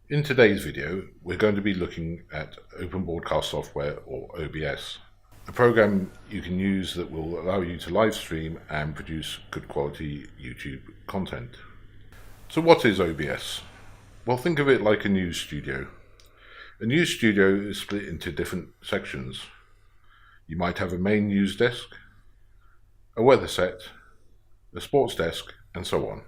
In today's video, we're going to be looking at Open Broadcast Software, or OBS, a program you can use that will allow you to live stream and produce good quality YouTube content. So what is OBS? Well, think of it like a news studio. A news studio is split into different sections. You might have a main news desk, a weather set, a sports desk, and so on.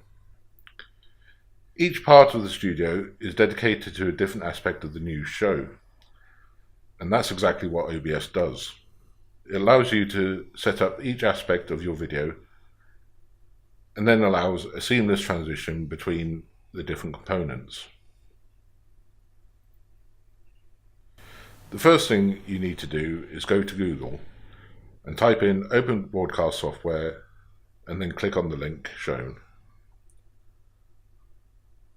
Each part of the studio is dedicated to a different aspect of the news show, and that's exactly what OBS does. It allows you to set up each aspect of your video and then allows a seamless transition between the different components. The first thing you need to do is go to Google and type in Open Broadcast Software and then click on the link shown.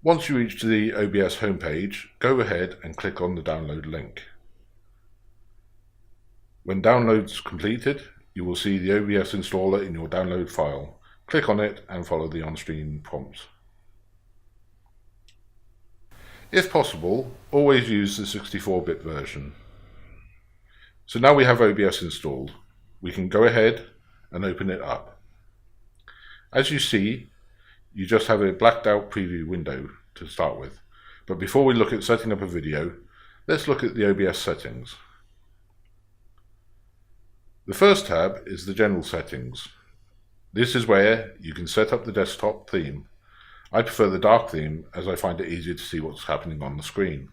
Once you reach the OBS homepage, go ahead and click on the download link. When download's completed, you will see the OBS installer in your download file. Click on it and follow the on-screen prompts. If possible, always use the 64-bit version. So now we have OBS installed, we can go ahead and open it up. As you see, you just have a blacked out preview window to start with. But before we look at setting up a video, let's look at the OBS settings. The first tab is the general settings. This is where you can set up the desktop theme. I prefer the dark theme as I find it easier to see what's happening on the screen.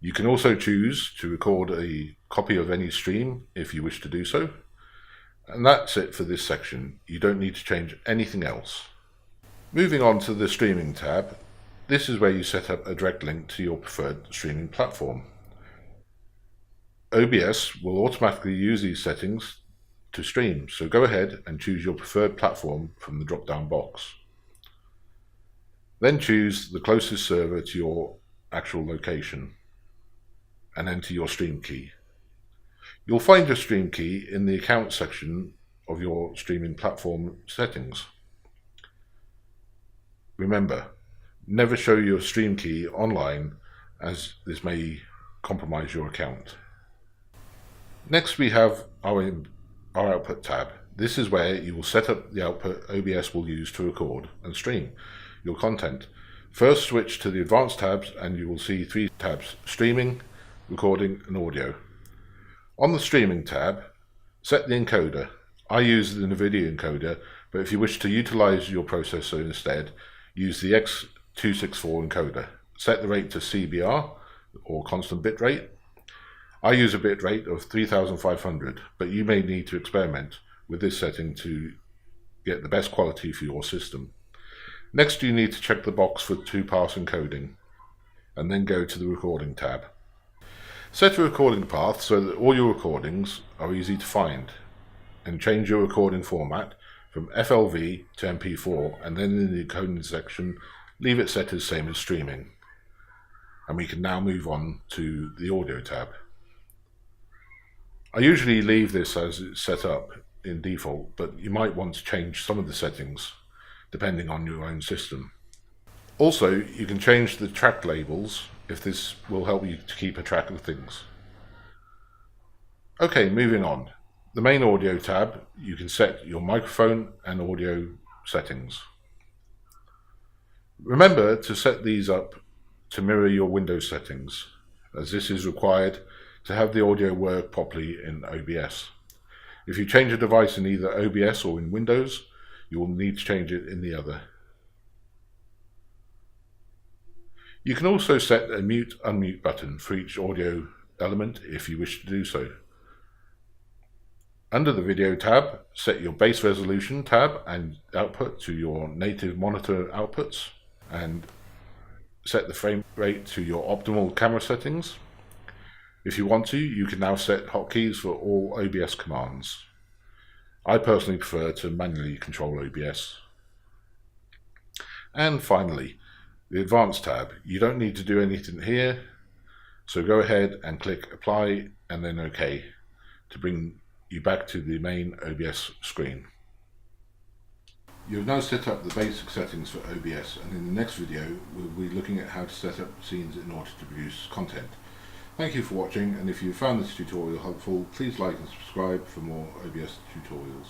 You can also choose to record a copy of any stream if you wish to do so. And that's it for this section. You don't need to change anything else. Moving on to the streaming tab, this is where you set up a direct link to your preferred streaming platform. OBS will automatically use these settings to stream, so go ahead and choose your preferred platform from the drop-down box. Then choose the closest server to your actual location and enter your stream key. You'll find your stream key in the account section of your streaming platform settings. Remember, never show your stream key online as this may compromise your account. Next we have our output tab. This is where you will set up the output OBS will use to record and stream your content. First switch to the advanced tabs and you will see three tabs: streaming, recording and audio. On the streaming tab, set the encoder. I use the NVIDIA encoder, but if you wish to utilize your processor instead, use the X264 encoder. Set the rate to CBR, or constant bit rate. I use a bit rate of 3500, but you may need to experiment with this setting to get the best quality for your system. Next, you need to check the box for 2-pass encoding, and then go to the recording tab. Set a recording path so that all your recordings are easy to find, and change your recording format from FLV to MP4, and then in the encoding section, leave it set as same as streaming. And we can now move on to the audio tab. I usually leave this as it's set up in default, but you might want to change some of the settings depending on your own system. Also, you can change the track labels if this will help you to keep a track of things. Okay, moving on. The main audio tab, you can set your microphone and audio settings. Remember to set these up to mirror your Windows settings, as this is required to have the audio work properly in OBS. If you change a device in either OBS or in Windows, you will need to change it in the other. You can also set a mute-unmute button for each audio element if you wish to do so. Under the video tab, set your base resolution tab and output to your native monitor outputs, and set the frame rate to your optimal camera settings. If you want to, you can now set hotkeys for all OBS commands. I personally prefer to manually control OBS. And finally, the Advanced tab. You don't need to do anything here, so go ahead and click Apply and then OK to bring you back to the main OBS screen. You've now set up the basic settings for OBS, and in the next video we'll be looking at how to set up scenes in order to produce content. Thank you for watching, and if you found this tutorial helpful, please like and subscribe for more OBS tutorials.